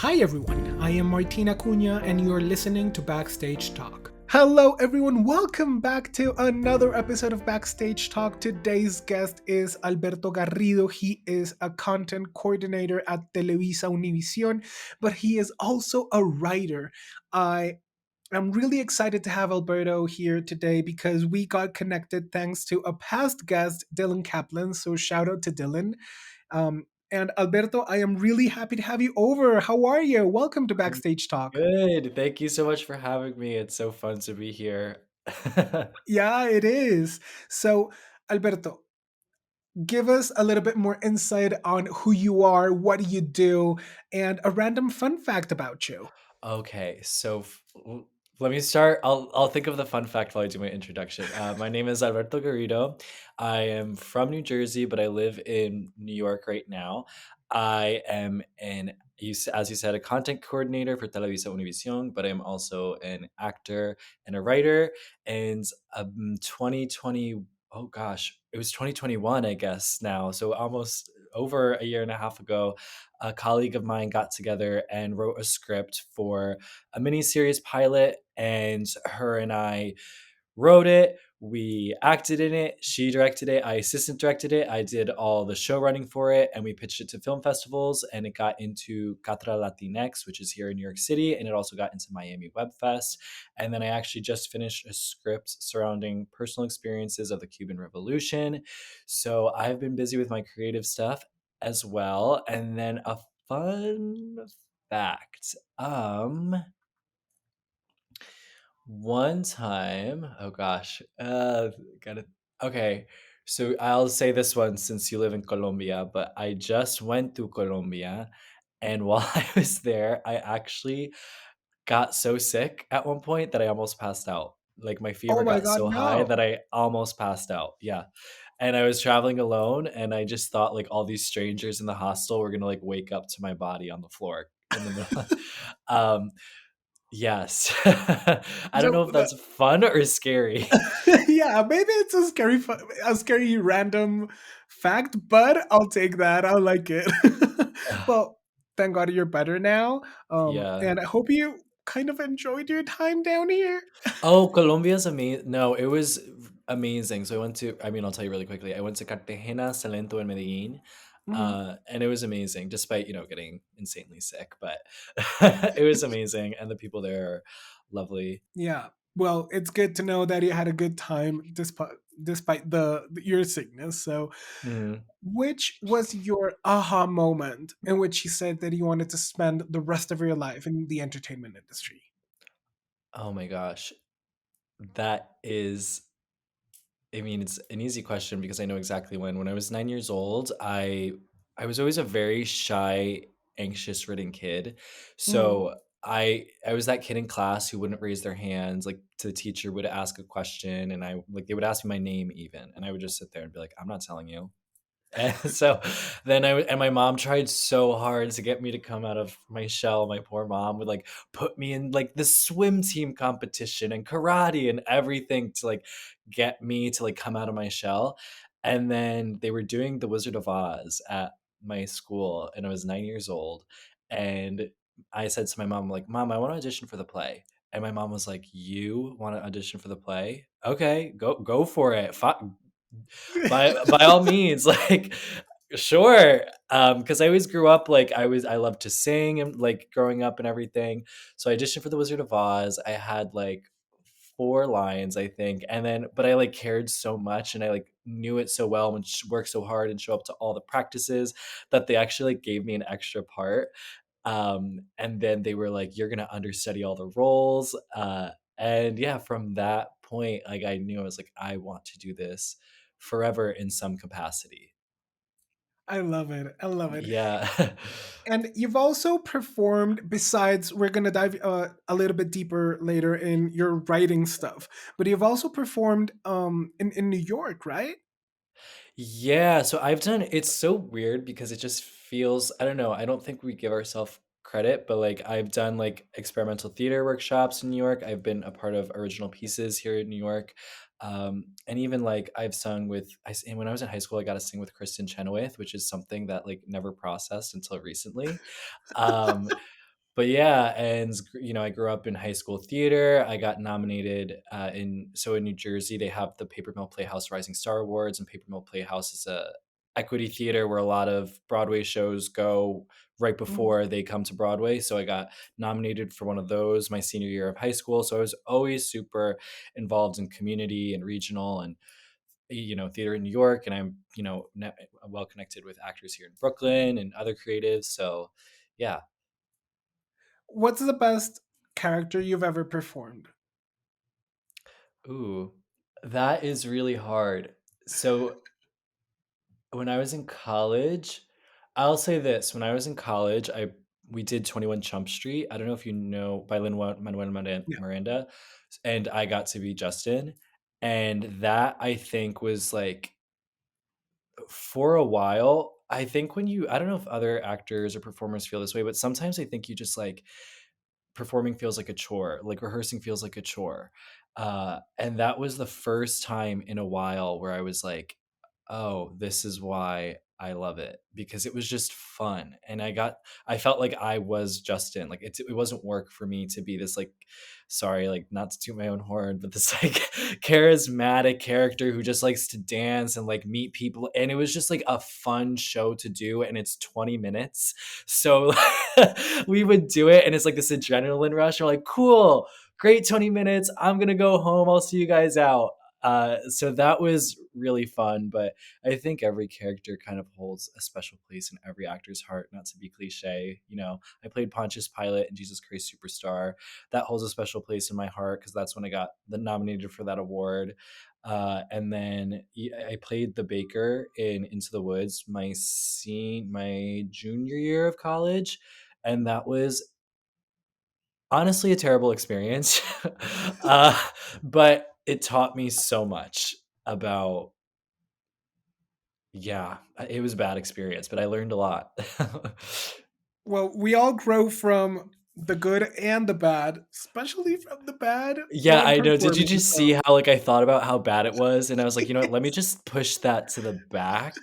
Hi everyone, I am Martina Cunha and you're listening to Backstage Talk. Hello everyone, welcome back to another episode of Backstage Talk. Today's guest is Alberto Garrido. He is a content coordinator at Televisa Univision, but he is also a writer. I'm really excited to have Alberto here today because we got connected thanks to a past guest, Dylan Kaplan. So shout out to Dylan. And Alberto, I am really happy to have you over. How are you? Welcome to Backstage Talk. Good. Thank you so much for having me. It's so fun to be here. Yeah, it is. So, Alberto, give us a little bit more insight on who you are, what do you do, and a random fun fact about you. Okay, so let me start. I'll think of the fun fact while I do my introduction. My name is Alberto Garrido. I am from New Jersey, but I live in New York right now. I am as you said, a content coordinator for Televisa Univision, but I'm also an actor and a writer. And 2020, oh gosh, it was 2021, I guess now. So almost over a year and a half ago, a colleague of mine got together and wrote a script for a mini series pilot, and her and I wrote it. We acted in it. She directed it. I assistant directed it. I did all the show running for it, and we pitched it to film festivals. And it got into Catra Latinx, which is here in New York City, and it also got into Miami Web Fest. And then I actually just finished a script surrounding personal experiences of the Cuban Revolution. So I've been busy with my creative stuff as well. And then a fun fact. One time, oh gosh, gotta okay. So I'll say this one since you live in Colombia, but I just went to Colombia, and while I was there, I actually got so sick at one point that I almost passed out. Like my Oh fever my got God, so high no. that I almost passed out. Yeah. And I was traveling alone, and I just thought like all these strangers in the hostel were gonna like wake up to my body on the floor in the middle. um, Yes. I don't So, know if that's fun or scary. yeah, maybe it's a scary random fact, but I'll take that. I like it. Well, thank God you're better now. Yeah. And I hope you kind of enjoyed your time down here. Oh, Colombia's amazing. No, it was amazing. So I mean, I'll tell you really quickly. I went to Cartagena, Salento, and Medellin. Mhm. And it was amazing, despite, getting insanely sick, but it was amazing. And the people there are lovely. Yeah. Well, it's good to know that you had a good time despite your sickness. So, Mhm. which was your aha moment in which you said that you wanted to spend the rest of your life in the entertainment industry? Oh my gosh. That is I mean, it's an easy question because I know exactly when. When I was 9 years old, I was always a very shy, anxious-ridden kid. Mm. So I was that kid in class who wouldn't raise their hands, like, to the teacher would ask a question, and they would ask me my name even, and I would just sit there and be like, "I'm not telling you." And so then and my mom tried so hard to get me to come out of my shell. My poor mom would like put me in like the swim team competition and karate and everything to like get me to like come out of my shell. And then they were doing The Wizard of Oz at my school, and I was 9 years old. And I said to my mom, like, "Mom, I want to audition for the play." And my mom was like, "You want to audition for the play? Okay, go for it. By all means, like, sure. Because I always grew up like I loved to sing and like growing up and everything. So I auditioned for The Wizard of Oz. I had like 4 lines, I think, and then but I like cared so much and I like knew it so well and worked so hard and show up to all the practices that they actually like gave me an extra part. And then they were like, "You're gonna understudy all the roles." And yeah, from that point, like I knew I was like, I want to do this forever in some capacity. I love it. I love it. Yeah. And you've also performed, besides, we're going to dive a little bit deeper later in your writing stuff, but you've also performed in New York, right? Yeah, so it's so weird because it just feels, I don't know, I don't think we give ourselves credit, but like I've done like experimental theater workshops in New York. I've been a part of original pieces here in New York. And even like I've sung and when I was in high school, I got to sing with Kristen Chenoweth, which is something that like never processed until recently. Um, but yeah, and I grew up in high school theater. I got nominated in New Jersey they have the Paper Mill Playhouse Rising Star Awards, and Paper Mill Playhouse is a equity theater where a lot of Broadway shows go right Mm. before they come to Broadway. So I got nominated for one of those my senior year of high school. So I was always super involved in community and regional and theater in New York, and I'm well connected with actors here in Brooklyn and other creatives. So yeah. What's the best character you've ever performed? Ooh, that is really hard. So when I was in college, I'll say this: when I was in college, I we did 21 Chump Street. I don't know if you know by Lin Manuel Yeah. Miranda, and I got to be Justin, and that I think was like for a while. I think I don't know if other actors or performers feel this way, but sometimes I think you just like performing feels like a chore, like rehearsing feels like a chore. And that was the first time in a while where I was like, oh, this is why I love it because it was just fun. And I felt like I was Justin. Like it wasn't work for me to be this like, sorry, like not to toot my own horn, but this like charismatic character who just likes to dance and like meet people. And it was just like a fun show to do. And it's 20 minutes. So we would do it and it's like this adrenaline rush. We're like, cool, great 20 minutes. I'm gonna go home. I'll see you guys out. So that was really fun, but I think every character kind of holds a special place in every actor's heart, not to be cliche. I played Pontius Pilate in Jesus Christ Superstar. That holds a special place in my heart because that's when I got nominated for that award. And then I played the baker in Into the Woods my junior year of college, and that was honestly a terrible experience. uh, but it taught me so much about, yeah, it was a bad experience, but I learned a lot. Well, we all grow from the good and the bad, especially from the bad Yeah, when I know. Did you performing. just So, see how like I thought about how bad it was, and I was like, you know what? Let me just push that to the back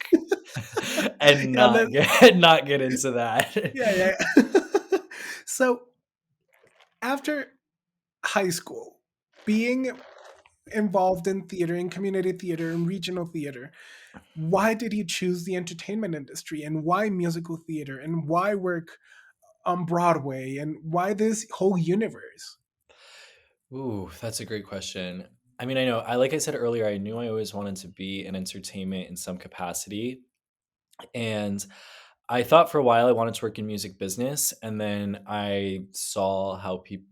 and yeah, not get not get into that. yeah, yeah. Yeah. So after high school, being involved in theater, in community theater, and regional theater, why did you choose the entertainment industry, and why musical theater, and why work on Broadway, and why this whole universe? Ooh, that's a great question. I mean, I know. Like I said earlier, I knew I always wanted to be in entertainment in some capacity. And I thought for a while I wanted to work in music business, and then I saw how people.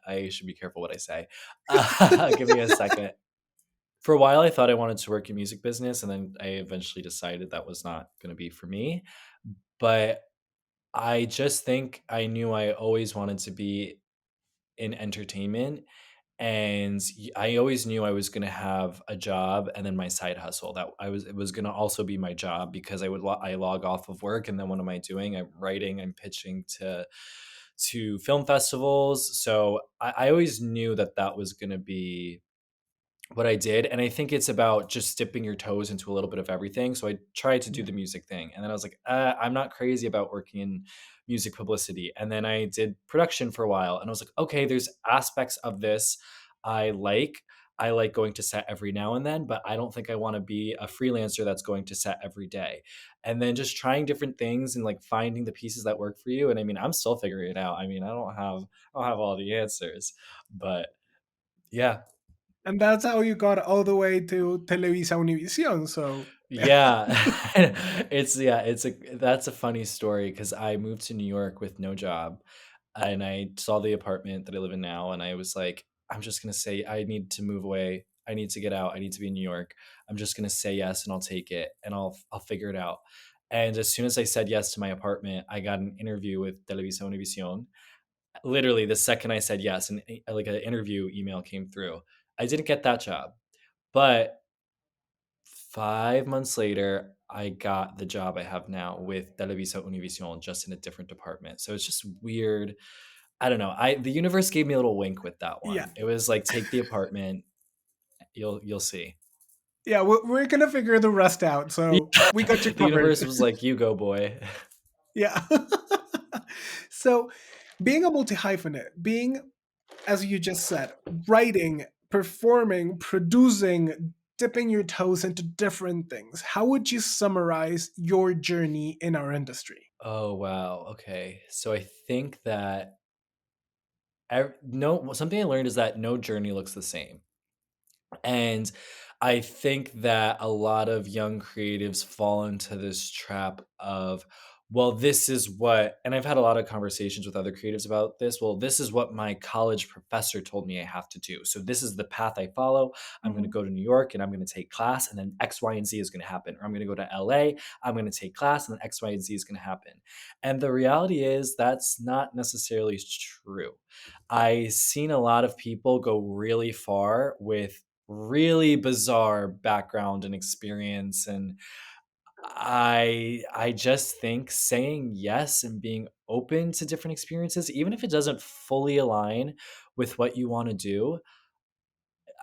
I should be careful what I say. Give me a second. For a while, I thought I wanted to work in music business, and then I eventually decided that was not going to be for me. But I just think I knew I always wanted to be in entertainment, and I always knew I was going to have a job and then my side hustle that it was going to also be my job because I log off of work, and then what am I doing? I'm writing, I'm pitching to film festivals. So I always knew that that was going to be what I did. And I think it's about just dipping your toes into a little bit of everything. So I tried to do Yeah. the music thing. And then I was like, I'm not crazy about working in music publicity. And then I did production for a while. And I was like, okay, there's aspects of this I like. I like going to set every now and then, but I don't think I want to be a freelancer that's going to set every day. And then just trying different things and like finding the pieces that work for you. And I mean, I'm still figuring it out. I mean, I don't have all the answers, but yeah. And that's how you got all the way to Televisa Univision. So, Yeah. It's a that's a funny story because I moved to New York with no job, and I saw the apartment that I live in now, and I was like, "I'm just gonna say I need to move away. I need to get out. I need to be in New York. I'm just gonna say yes, and I'll take it, and I'll figure it out." And as soon as I said yes to my apartment, I got an interview with Televisa Univision. Literally, the second I said yes, and like an interview email came through. I didn't get that job, but 5 months later, I got the job I have now with Televisa Univision, just in a different department. So it's just weird. I don't know. The universe gave me a little wink with that yeah. one. It was like, take the apartment. You'll see. Yeah, we're going to figure the rest out. Yeah. So, we got you The covered. universe was like, you go, boy. Yeah. So, Being a multi hyphenate, being, as you just said, writing, performing, producing, dipping your toes into different things, how would you summarize your journey in our industry? Oh, wow. Okay. So I think that no, something I learned is that no journey looks the same. And I think that a lot of young creatives fall into this trap of, well, this is what, and I've had a lot of conversations with other creatives about this. Well, this is what my college professor told me I have to do. So this is the path I follow. I'm going to Mhm. go to New York and I'm going to take class, and then X, Y, and Z is going to happen. Or I'm going to go to LA, I'm going to take class, and then X, Y, and Z is going to happen. And the reality is that's not necessarily true. I've seen a lot of people go really far with really bizarre background and experience, and I just think saying yes and being open to different experiences, even if it doesn't fully align with what you want to do,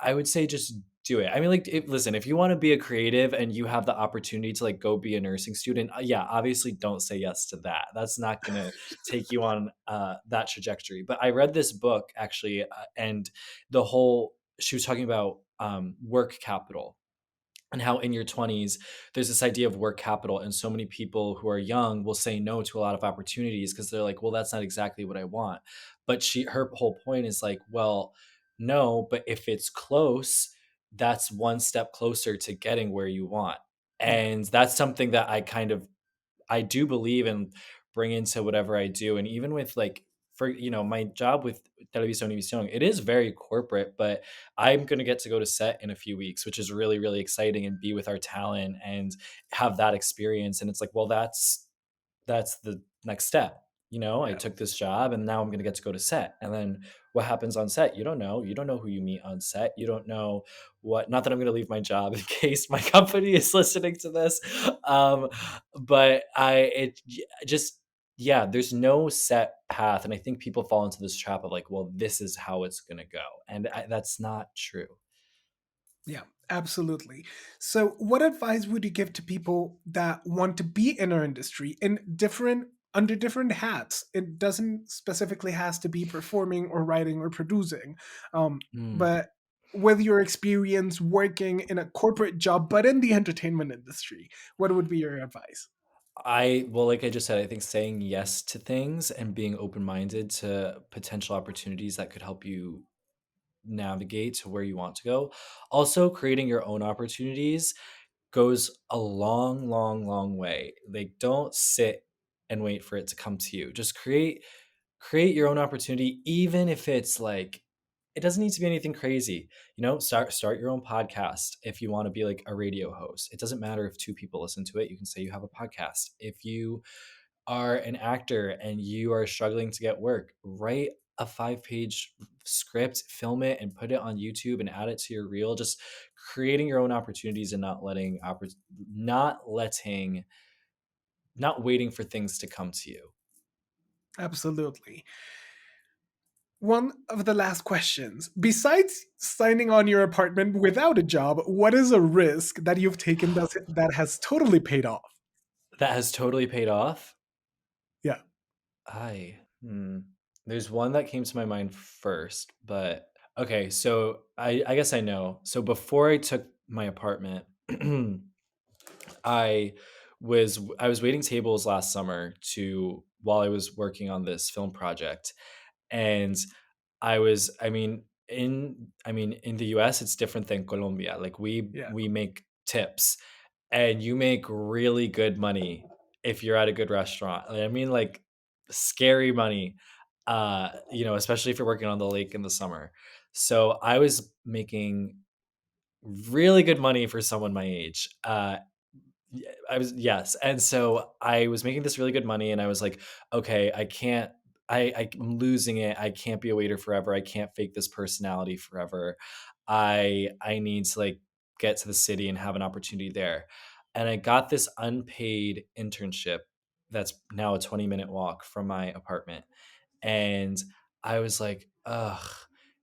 I would say just do it. I mean, like, listen, if you want to be a creative and you have the opportunity to like go be a nursing student, yeah, obviously don't say yes to that. That's not going to take you on that trajectory. But I read this book actually, and she was talking about work capital, and how in your 20s there's this idea of work capital, and so many people who are young will say no to a lot of opportunities because they're like, well, that's not exactly what I want. But her whole point is like, well, no, but if it's close, that's one step closer to getting where you want. Yeah. And that's something that I do believe and bring into whatever I do. And even with like, for my job with Televisa Univision, it is very corporate, but I'm going to get to go to set in a few weeks, which is really, really exciting, and be with our talent and have that experience. And it's like, well, that's the next step. I Yeah. took this job and now I'm going to get to go to set. And then what happens on set? You don't know. You don't know who you meet on set. You don't know not that I'm going to leave my job in case my company is listening to this. Um, but just, yeah, there's no set path. And I think people fall into this trap of like, well, this is how it's going to go. And that's not true. Yeah, absolutely. So, what advice would you give to people that want to be in our industry in under different hats? It doesn't specifically has to be performing or writing or producing, Mm. but with your experience working in a corporate job but in the entertainment industry, what would be your advice? Well, like I just said, I think saying yes to things and being open minded to potential opportunities that could help you navigate to where you want to go. Also, creating your own opportunities goes a long, long, long way. Like, don't sit and wait for it to come to you. Just create your own opportunity, even if it's like, it doesn't need to be anything crazy. Start your own podcast. If you want to be like a radio host, it doesn't matter if two people listen to it. You can say you have a podcast. If you are an actor and you are struggling to get work, write a 5-page script, film it, and put it on YouTube and add it to your reel. Just creating your own opportunities and not letting not waiting for things to come to you. Absolutely. One of the last questions. Besides signing on your apartment without a job, what is a risk that you've taken that has totally paid off? That has totally paid off. Yeah. I There's one that came to my mind first, but okay, so I guess I know. So before I took my apartment, I I was waiting tables last summer to while I was working on this film project. And in the US it's different than Colombia. Like Yeah. we make tips, and you make really good money if you're at a good restaurant. Like scary money. Especially if you're working on the lake in the summer. So I was making really good money for someone my age. I was Yes, and so I was making this really good money, and I was like, okay, I can't. I'm losing it. I can't be a waiter forever. I can't fake this personality forever. I need to like get to the city and have an opportunity there. And I got this unpaid internship that's now a 20-minute walk from my apartment. And I was like, ugh,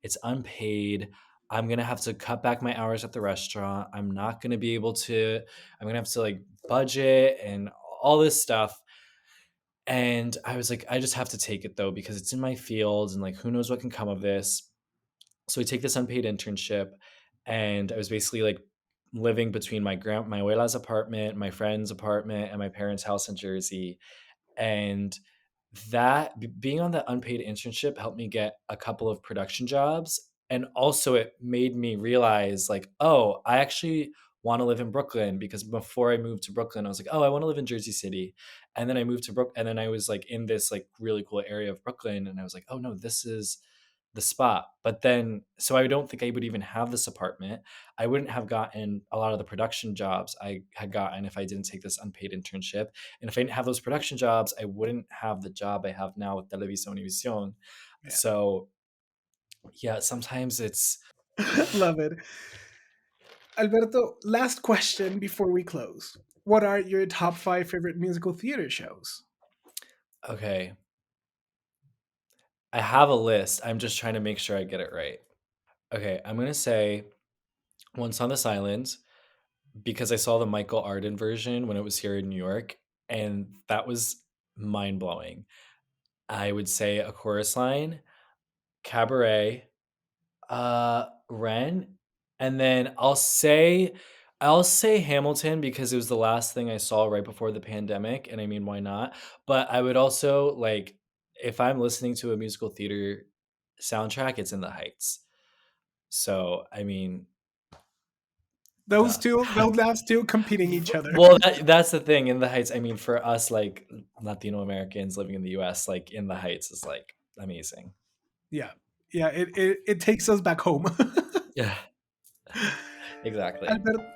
it's unpaid. I'm gonna have to cut back my hours at the restaurant. I'm not gonna be able to, I'm gonna have to like budget and all this stuff. And I was like, I just have to take it though, because it's in my field and like, who knows what can come of this. So I take this unpaid internship, and I was basically like living between my abuela's apartment, my friend's apartment, and my parents' house in Jersey. And being on that unpaid internship helped me get a couple of production jobs, and also it made me realize like, oh, I actually want to live in Brooklyn, because before I moved to Brooklyn I was like, oh, I want to live in Jersey City. And then I moved to Brooklyn, and then I was like in this like really cool area of Brooklyn, and I was like, oh no, this is the spot. But then, so I don't think I would even have this apartment. I wouldn't have gotten a lot of the production jobs I had gotten if I didn't take this unpaid internship. And if I didn't have those production jobs, I wouldn't have the job I have now with Televisa Univision. Yeah. So yeah, sometimes it's Love it. Alberto, last question before we close. What are your top 5 favorite musical theater shows? okay. I have a list. I'm just trying to make sure I get it right. Okay, I'm gonna say Once on this Island, because I saw the Michael Arden version when it was here in New York, and that was mind blowing. I would say A Chorus Line, Cabaret, Ren, and then I'll say Hamilton, because it was the last thing I saw right before the pandemic, and I mean, why not? But I would also like, if I'm listening to a musical theater soundtrack, it's In the Heights. So I mean, Those duh. two, those last two competing each other. Well, that's the thing. In the Heights, I mean, for us like Latino Americans living in the US, like In the Heights is like amazing. Yeah. Yeah, it takes us back home. Yeah, exactly. Alberto,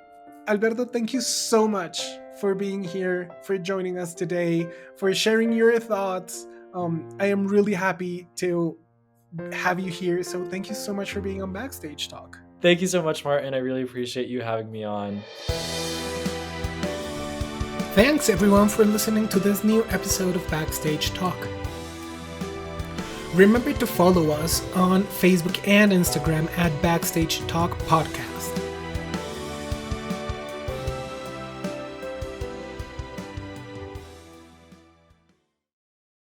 Alberto, thank you so much for being here, for joining us today, for sharing your thoughts. I am really happy to have you here. So thank you so much for being on Backstage Talk. Thank you so much, Martin. I really appreciate you having me on. Thanks everyone for listening to this new episode of Backstage Talk. Remember to follow us on Facebook and Instagram at Backstage Talk Podcast.